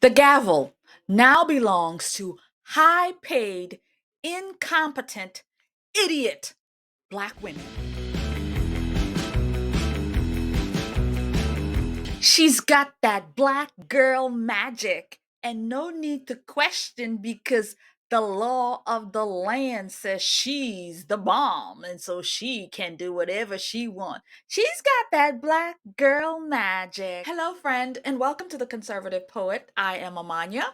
The gavel now belongs to high-paid, incompetent, idiot Black women. She's got that Black girl magic and no need to question because the law of the land says she's the bomb and so she can do whatever she wants. She's got that Black girl magic. Hello, friend, and welcome to The Conservative Poet. I am Amania.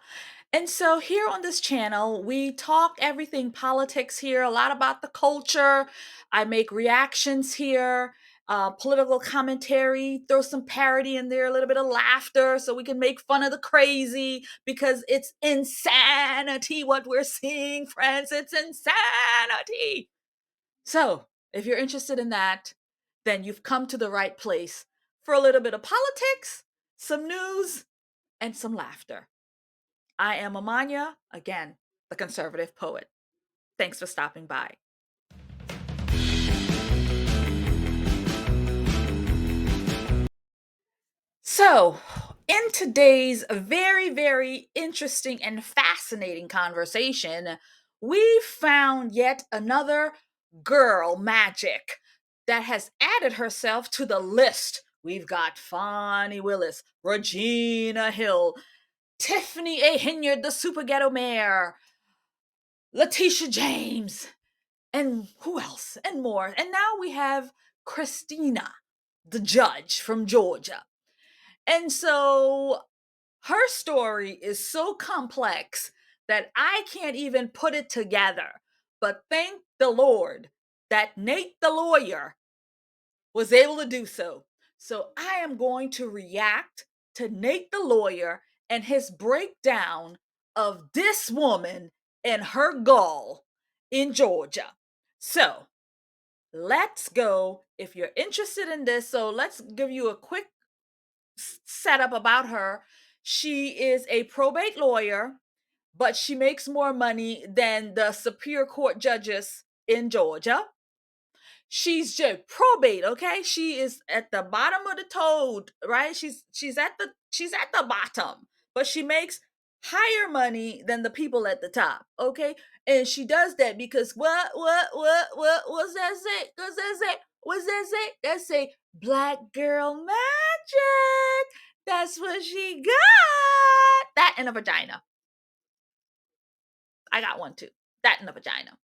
And so here on this channel, we talk everything politics here, a lot about the culture. I make reactions here, political commentary, throw some parody in there, a little bit of laughter so we can make fun of the crazy because it's insanity what we're seeing, friends. It's insanity. So if you're interested in that, then you've come to the right place for a little bit of politics, some news, and some laughter. I am Amania, again, the conservative poet. Thanks for stopping by. So, in today's very, very interesting and fascinating conversation, we found yet another girl magic that has added herself to the list. We've got Fani Willis, Regina Hill, Tiffany Henyard, the super ghetto mayor, Latecia James, and who else? And more. And now we have Christina, the judge from Georgia. And so her story is so complex that I can't even put it together. But thank the Lord that Nate the lawyer was able to do so. So I am going to react to Nate the lawyer and his breakdown of this woman and her gall in Georgia. So let's go. If you're interested in this, so let's give you a quick setup about her. She is a probate lawyer, but she makes more money than the Superior Court judges in Georgia. She's just probate, okay? She is at the bottom of the toad, right? She's at the bottom, but she makes higher money than the people at the top, okay? And she does that because what's that say? What's that say? That say Black girl magic. That's what she got. That and a vagina. I got one too. That and a vagina.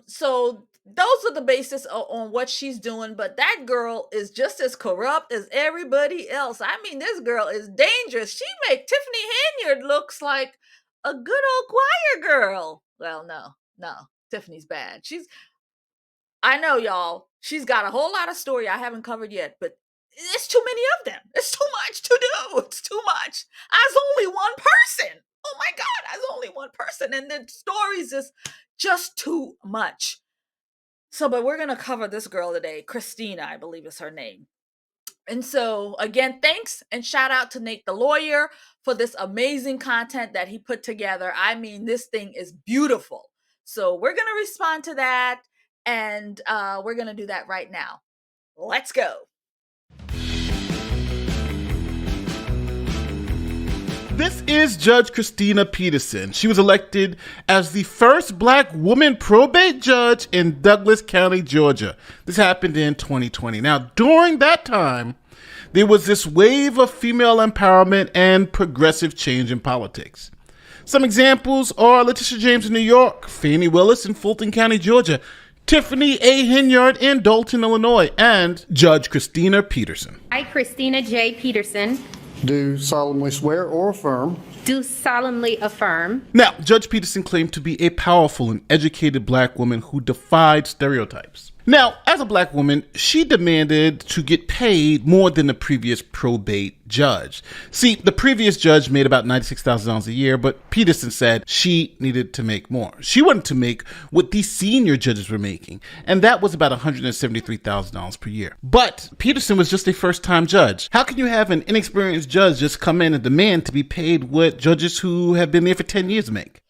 So those are the basis on what she's doing, but that girl is just as corrupt as everybody else. I mean, this girl is dangerous. She make Tiffany Henyard looks like a good old choir girl. Well, no, Tiffany's bad. I know, y'all, she's got a whole lot of story I haven't covered yet, but it's too many of them. It's too much to do. It's too much. As only one person. Oh my God, as only one person. And the stories is just too much. So, but we're going to cover this girl today. Christina, I believe is her name. And so, again, thanks and shout out to Nate the lawyer for this amazing content that he put together. I mean, this thing is beautiful. So we're going to respond to that. And we're going to do that right now. Let's go. This is Judge Christina Peterson. She was elected as the first Black woman probate judge in Douglas County, Georgia. This happened in 2020. Now, during that time, there was this wave of female empowerment and progressive change in politics. Some examples are Latecia James in New York, Fani Willis in Fulton County, Georgia, Tiffany Henyard in Dalton, Illinois, and Judge Christina Peterson. I, Christina J. Peterson, do solemnly swear or affirm. do solemnly affirm. Now, Judge Peterson claimed to be a powerful and educated Black woman who defied stereotypes. Now, as a Black woman, she demanded to get paid more than the previous probate judge. See, the previous judge made about $96,000 a year, but Peterson said she needed to make more. She wanted to make what these senior judges were making, and that was about $173,000 per year. But Peterson was just a first-time judge. How can you have an inexperienced judge just come in and demand to be paid what judges who have been there for 10 years make?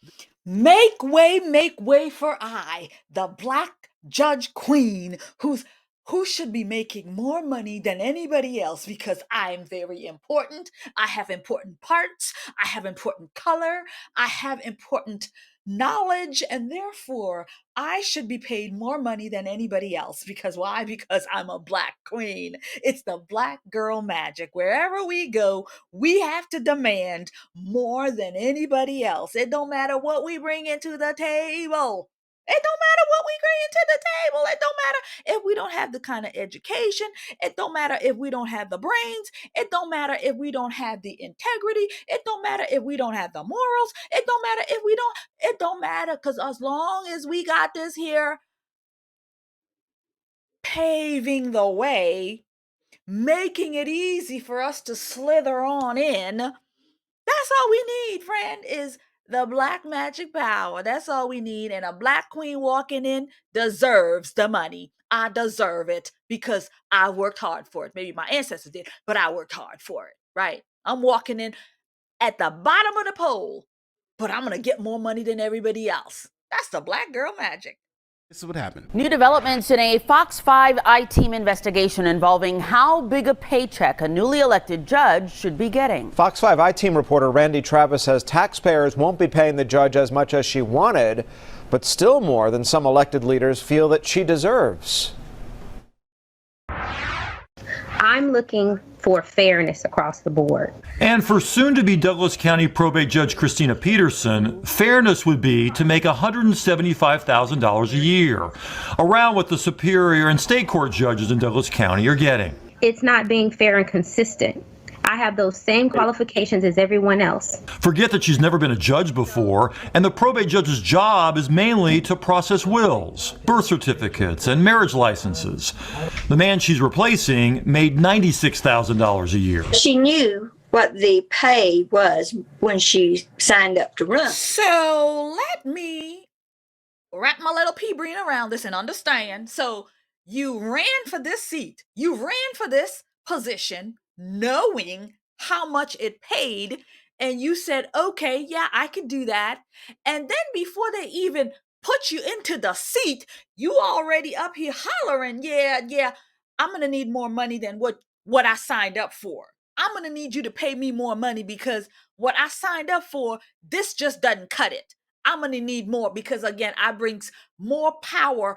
Make way for I, the Black judge queen who's who should be making more money than anybody else because I'm very important. I have important parts. I have important color. I have important knowledge, and therefore I should be paid more money than anybody else. Because why? Because I'm a black queen. It's the black girl magic. Wherever we go, we have to demand more than anybody else. It don't matter what we bring into the table. It don't matter what we bring into the table. It don't matter if we don't have the kind of education. It don't matter if we don't have the brains. It don't matter if we don't have the integrity. It don't matter if we don't have the morals. It don't matter if we don't. It don't matter, because as long as we got this here paving the way, making it easy for us to slither on in, that's all we need, friend, is the black magic power. That's all we need. And a black queen walking in deserves the money. I deserve it because I worked hard for it. Maybe my ancestors did, but I worked hard for it, right? I'm walking in at the bottom of the pole, but I'm going to get more money than everybody else. That's the black girl magic. This is what happened. New developments in a Fox 5 I-Team investigation involving how big a paycheck a newly elected judge should be getting. Fox 5 I-Team reporter Randy Travis says taxpayers won't be paying the judge as much as she wanted, but still more than some elected leaders feel that she deserves. I'm looking for fairness across the board. And for soon-to-be Douglas County Probate Judge Christina Peterson, fairness would be to make $175,000 a year, around what the Superior and State Court judges in Douglas County are getting. It's not being fair and consistent. I have those same qualifications as everyone else. Forget that she's never been a judge before, and the probate judge's job is mainly to process wills, birth certificates, and marriage licenses. The man she's replacing made $96,000 a year. She knew what the pay was when she signed up to run. So let me wrap my little pea brain around this and understand. So you ran for this seat. You ran for this position knowing how much it paid, and you said, okay, yeah, I can do that. And then before they even put you into the seat, you already up here hollering, yeah, I'm gonna need more money than what I signed up for. I'm gonna need you to pay me more money because what I signed up for, this just doesn't cut it. I'm going to need more because, again, I bring more power,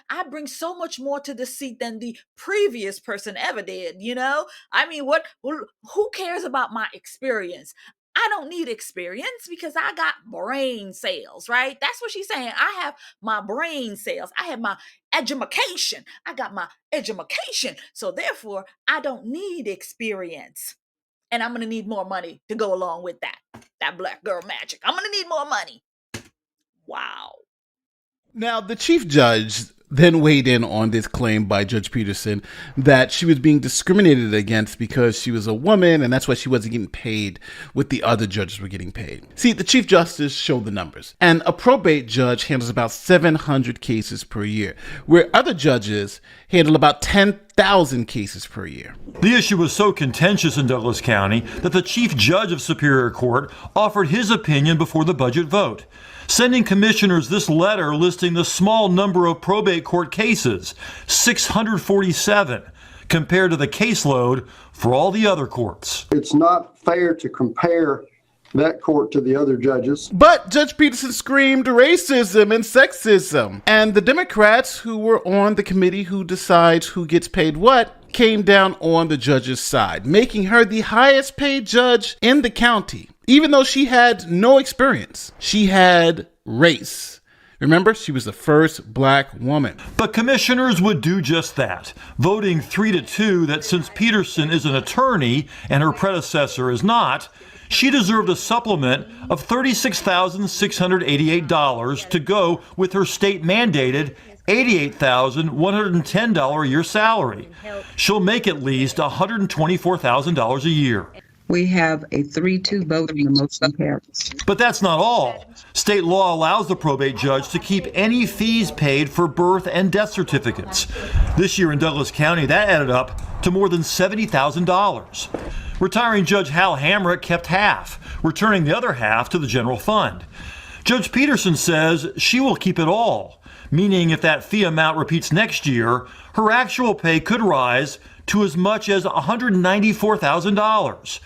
I bring so much more to the seat than the previous person ever did, you know? I mean, who cares about my experience? I don't need experience because I got brain cells, right? That's what she's saying. I have my brain cells. I have my education. I got my education. So therefore, I don't need experience. And I'm going to need more money to go along with that black girl magic. I'm going to need more money. Wow. Now, the chief judge then weighed in on this claim by Judge Peterson that she was being discriminated against because she was a woman, and that's why she wasn't getting paid what the other judges were getting paid. See, the Chief Justice showed the numbers, and a probate judge handles about 700 cases per year, where other judges handle about 10,000 cases per year. The issue was so contentious in Douglas County that the Chief Judge of Superior Court offered his opinion before the budget vote, sending commissioners this letter listing the small number of probate court cases, 647, compared to the caseload for all the other courts. It's not fair to compare that court to the other judges. But Judge Peterson screamed racism and sexism. And the Democrats who were on the committee who decides who gets paid what came down on the judge's side, making her the highest paid judge in the county, even though she had no experience. She had race. Remember, she was the first black woman. But commissioners would do just that, voting 3-2 that since Peterson is an attorney and her predecessor is not, she deserved a supplement of $36,688 to go with her state-mandated $88,110 a year salary. She'll make at least $124,000 a year. We have a 3-2 vote and the motion carries. But that's not all. State law allows the probate judge to keep any fees paid for birth and death certificates. This year in Douglas County, that added up to more than $70,000. Retiring Judge Hal Hamrick kept half, returning the other half to the general fund. Judge Peterson says she will keep it all meaning if that fee amount repeats next year, her actual pay could rise to as much as $194,000.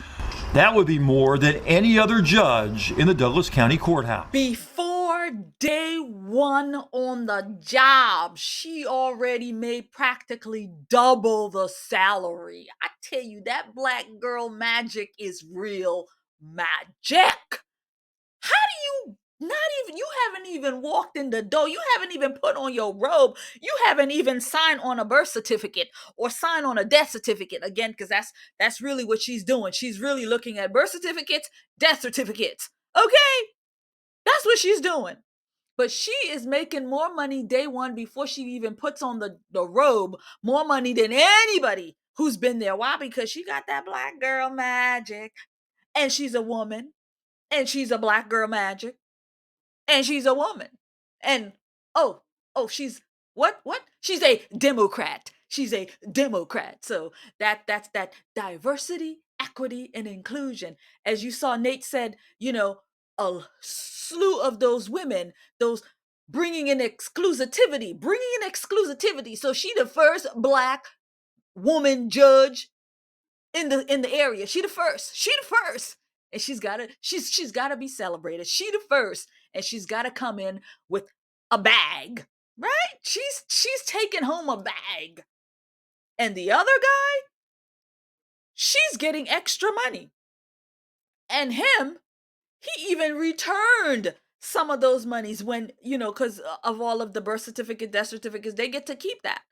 That would be more than any other judge in the Douglas County Courthouse. Before day one on the job, she already made practically double the salary. I tell you, that black girl magic is real magic. How do you you haven't even walked in the door. You haven't even put on your robe. You haven't even signed on a birth certificate or signed on a death certificate. Again, because that's really what she's doing. She's really looking at birth certificates, death certificates. Okay? That's what she's doing. But she is making more money day one before she even puts on the robe, more money than anybody who's been there. Why? Because she got that black girl magic. And she's a woman. And she's a black girl magic. And she's a woman. And she's what? She's a Democrat. She's a Democrat. So that's that diversity, equity, and inclusion. As you saw, Nate said, a slew of those women, those bringing in exclusivity. So she the first black woman judge in the area. She the first. And she's gotta be celebrated. She the first, and she's gotta come in with a bag, right? She's taking home a bag. And the other guy, she's getting extra money. And him, he even returned some of those monies when, because of all of the birth certificate, death certificates, they get to keep that.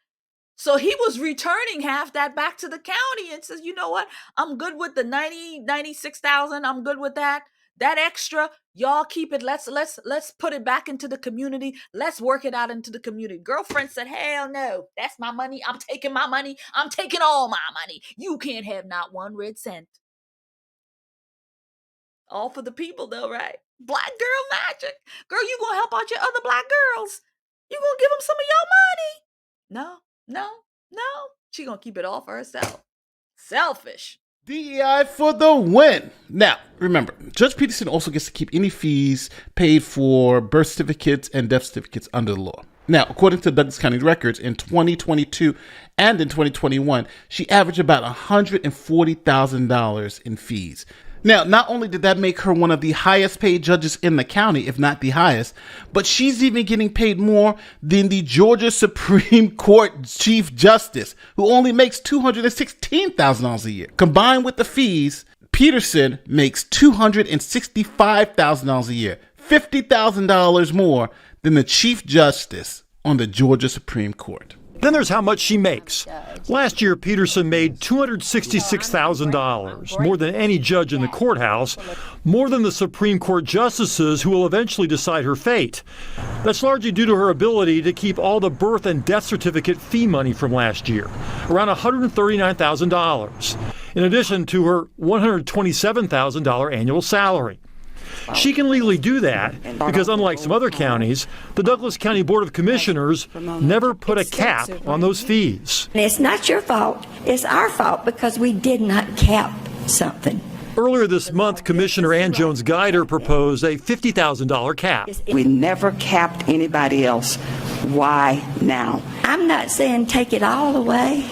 So he was returning half that back to the county and says, you know what? I'm good with the 96,000. I'm good with that. That extra, y'all keep it. Let's put it back into the community. Let's work it out into the community. Girlfriend said, hell no, that's my money. I'm taking my money. I'm taking all my money. You can't have not one red cent. All for the people though, right? Black girl magic. Girl, you gonna help out your other black girls. You gonna give them some of your money. No. She gonna keep it all for herself. Selfish. DEI for the win. Now, remember, Judge Peterson also gets to keep any fees paid for birth certificates and death certificates under the law. Now, according to Douglas County records, in 2022 and in 2021, she averaged about $140,000 in fees. Now, not only did that make her one of the highest paid judges in the county, if not the highest, but she's even getting paid more than the Georgia Supreme Court Chief Justice, who only makes $216,000 a year. Combined with the fees, Peterson makes $265,000 a year, $50,000 more than the Chief Justice on the Georgia Supreme Court. Then there's how much she makes. Last year, Peterson made $266,000, more than any judge in the courthouse, more than the Supreme Court justices who will eventually decide her fate. That's largely due to her ability to keep all the birth and death certificate fee money from last year, around $139,000, in addition to her $127,000 annual salary. She can legally do that because, unlike some other counties, the Douglas County Board of Commissioners never put a cap on those fees. It's not your fault. It's our fault because we did not cap something. Earlier this month, Commissioner Ann Jones-Guider proposed a $50,000 cap. We never capped anybody else. Why now? I'm not saying take it all away.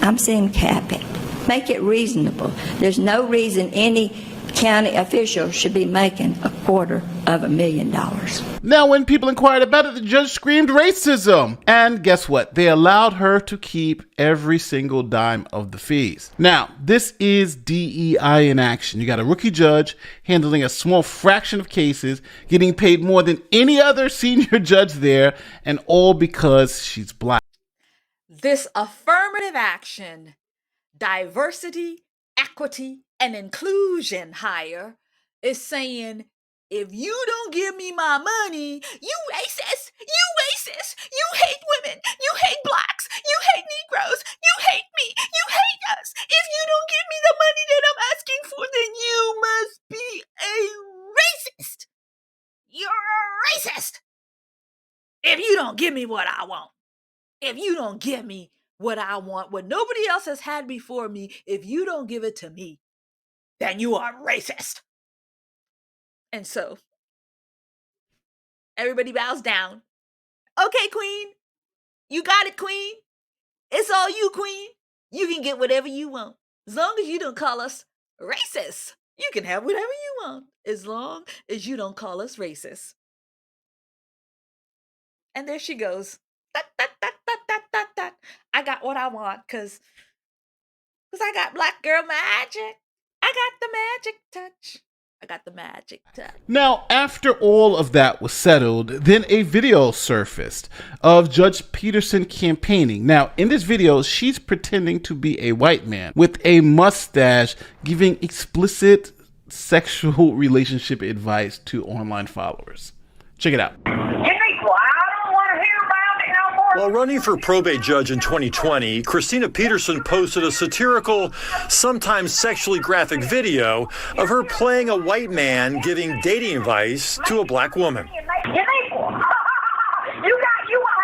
I'm saying cap it. Make it reasonable. There's no reason any county official should be making $250,000. Now, when people inquired about it, the judge screamed racism. And guess what? They allowed her to keep every single dime of the fees. Now, this is DEI in action. You got a rookie judge handling a small fraction of cases, getting paid more than any other senior judge there, and all because she's black. This affirmative action, diversity, equity, and inclusion hire is saying, if you don't give me my money, you racist, you hate women, you hate blacks, you hate Negroes, you hate me, you hate us. If you don't give me the money that I'm asking for, then you must be a racist. You're a racist. If you don't give me what I want, if you don't give me what I want, what nobody else has had before me, if you don't give it to me, then you are racist. And so everybody bows down. Okay, queen. You got it, queen. It's all you, queen. You can get whatever you want. As long as you don't call us racist. You can have whatever you want. As long as you don't call us racist. And there she goes. I got what I want because I got black girl magic. I got the magic touch. I got the magic touch. Now, after all of that was settled, then a video surfaced of Judge Peterson campaigning. Now, in this video, she's pretending to be a white man with a mustache, giving explicit sexual relationship advice to online followers. Check it out. While running for probate judge in 2020, Christina Peterson posted a satirical, sometimes sexually graphic video of her playing a white man giving dating advice to a black woman. You a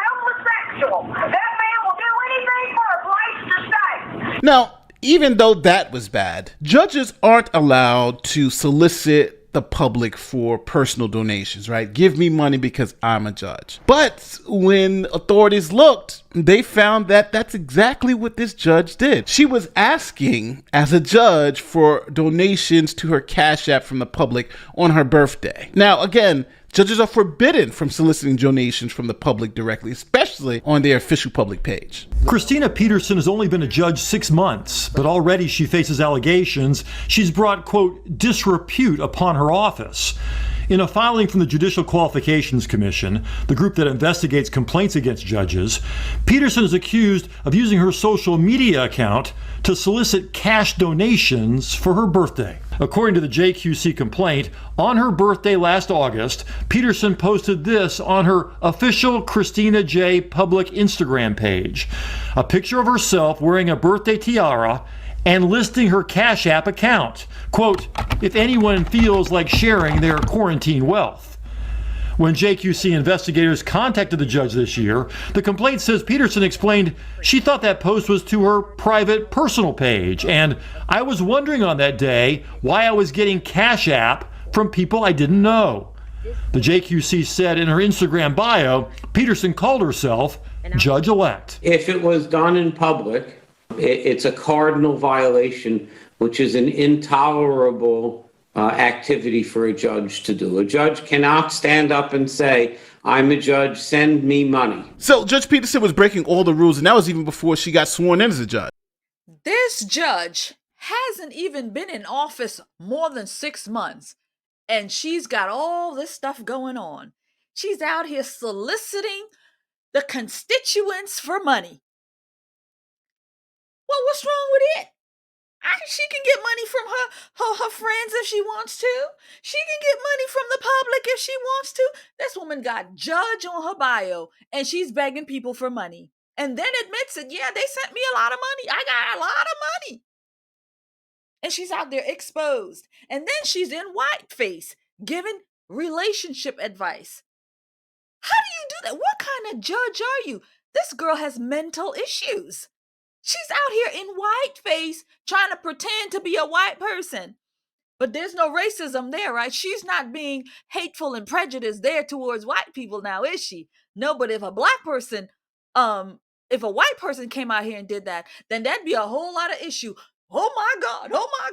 homosexual. That man will do anything for a place to stay. Now, even though that was bad, judges aren't allowed to solicit the public for personal donations, right? Give me money because I'm a judge. But when authorities looked, they found that that's exactly what this judge did. She was asking, as a judge, for donations to her Cash App from the public on her birthday. Now, again, judges are forbidden from soliciting donations from the public directly, especially on their official public page. Christina Peterson has only been a judge 6 months, but already she faces allegations she's brought, quote, disrepute upon her office. In a filing from the Judicial Qualifications Commission, the group that investigates complaints against judges, Peterson is accused of using her social media account to solicit cash donations for her birthday. According to the JQC complaint, on her birthday last August, Peterson posted this on her official Christina J. public Instagram page. A picture of herself wearing a birthday tiara and listing her Cash App account. Quote, if anyone feels like sharing their quarantine wealth. When JQC investigators contacted the judge this year, the complaint says Peterson explained she thought that post was to her private personal page, and I was wondering on that day why I was getting Cash App from people I didn't know. The JQC said in her Instagram bio, Peterson called herself Judge-elect. If it was done in public, it's a cardinal violation, which is an intolerable activity for a judge to do. A judge cannot stand up and say, I'm a judge, send me money. So Judge Peterson was breaking all the rules, and that was even before she got sworn in as a judge. This judge hasn't even been in office more than 6 months, and she's got all this stuff going on. She's out here soliciting the constituents for money. Well, what's wrong with it? She can get money from her friends if she wants to. She can get money from the public if she wants to. This woman got judge on her bio, and she's begging people for money. And then admits it, yeah, they sent me a lot of money. I got a lot of money. And she's out there exposed. And then she's in Whiteface giving relationship advice. How do you do that? What kind of judge are you? This girl has mental issues. She's out here in Whiteface trying to pretend to be a white person. But there's no racism there, right? She's not being hateful and prejudiced there towards white people now, is she? No, but if a black person, if a white person came out here and did that, then that'd be a whole lot of issue. Oh my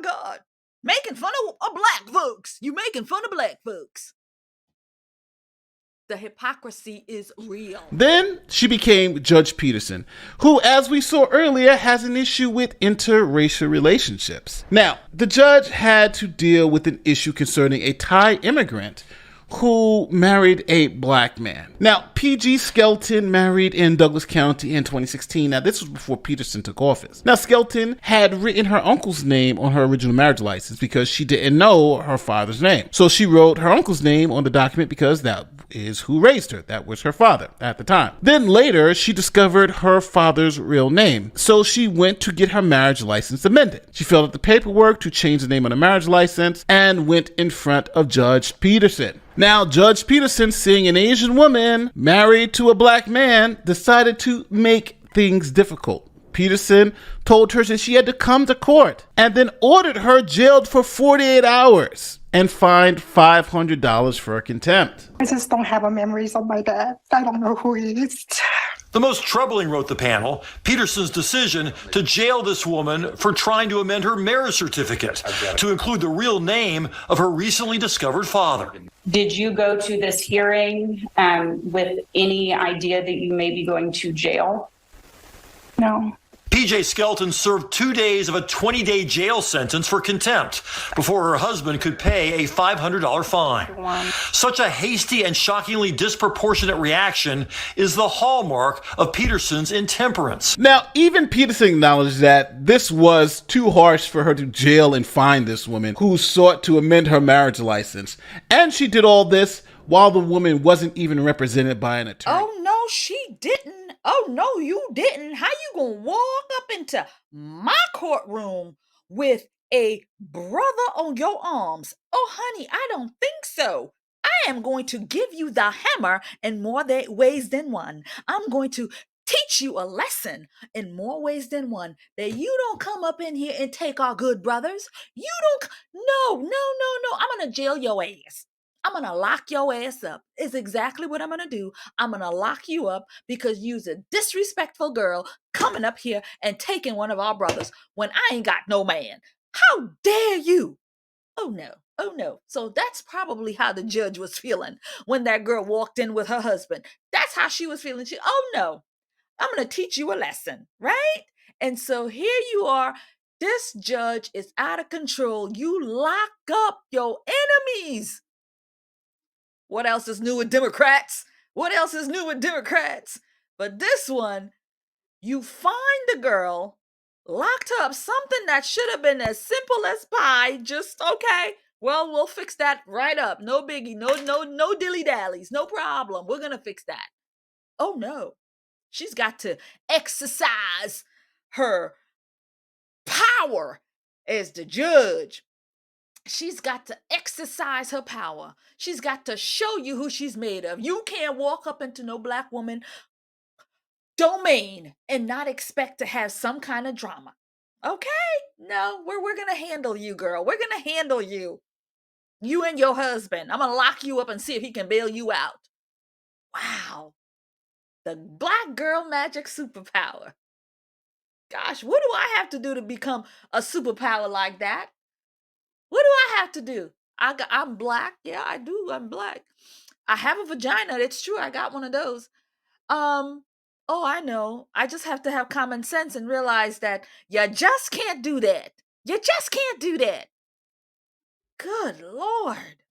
God. Making fun of black folks. You making fun of black folks. The hypocrisy is real. Then she became Judge Peterson, who, as we saw earlier, has an issue with interracial relationships. Now, the judge had to deal with an issue concerning a Thai immigrant who married a black man. Now, P.G. Skelton married in Douglas County in 2016. Now, this was before Peterson took office. Now, Skelton had written her uncle's name on her original marriage license because she didn't know her father's name. So she wrote her uncle's name on the document because that is who raised her. That was her father at the time. Then later, she discovered her father's real name. So she went to get her marriage license amended. She filled out the paperwork to change the name on the marriage license and went in front of Judge Peterson. Now, Judge Peterson, seeing an Asian woman married to a black man, decided to make things difficult. Peterson told her that she had to come to court and then ordered her jailed for 48 hours and fined $500 for contempt. I just don't have memories of my dad. I don't know who he is. The most troubling, wrote the panel, Peterson's decision to jail this woman for trying to amend her marriage certificate to include the real name of her recently discovered father. Did you go to this hearing with any idea that you may be going to jail? No. PJ Skelton served 2 days of a 20-day jail sentence for contempt before her husband could pay a $500 fine. Such a hasty and shockingly disproportionate reaction is the hallmark of Peterson's intemperance. Now, even Peterson acknowledged that this was too harsh for her to jail and fine this woman who sought to amend her marriage license. And she did all this while the woman wasn't even represented by an attorney. Oh, no, she didn't. Oh, no, you didn't. How you gonna walk up into my courtroom with a brother on your arms? Oh, honey, I don't think so. I am going to give you the hammer in more ways than one. I'm going to teach you a lesson in more ways than one, that you don't come up in here and take our good brothers. You don't. No. I'm going to jail your ass. I'm going to lock your ass up. Is exactly what I'm going to do. I'm going to lock you up because you's a disrespectful girl coming up here and taking one of our brothers when I ain't got no man. How dare you? Oh no. So that's probably how the judge was feeling when that girl walked in with her husband. That's how she was feeling. Oh no, I'm going to teach you a lesson, right? And so here you are. This judge is out of control. You lock up your enemies. What else is new with Democrats? But this one, you find the girl, locked up, something that should have been as simple as pie. Just, okay, well, we'll fix that right up. No biggie, no dilly-dallies, no problem. We're going to fix that. Oh, no. She's got to exercise her power as the judge. She's got to exercise her power. She's got to show you who she's made of. You can't walk up into no black woman domain and not expect to have some kind of drama. Okay? No, we're going to handle you, girl. We're going to handle you. You and your husband. I'm going to lock you up and see if he can bail you out. Wow. The black girl magic superpower. Gosh, what do I have to do to become a superpower like that? What do I have to do? I'm black. Yeah, I do. I'm black. I have a vagina. It's true. I got one of those. Oh, I know. I just have to have common sense and realize that you just can't do that. You just can't do that. Good Lord.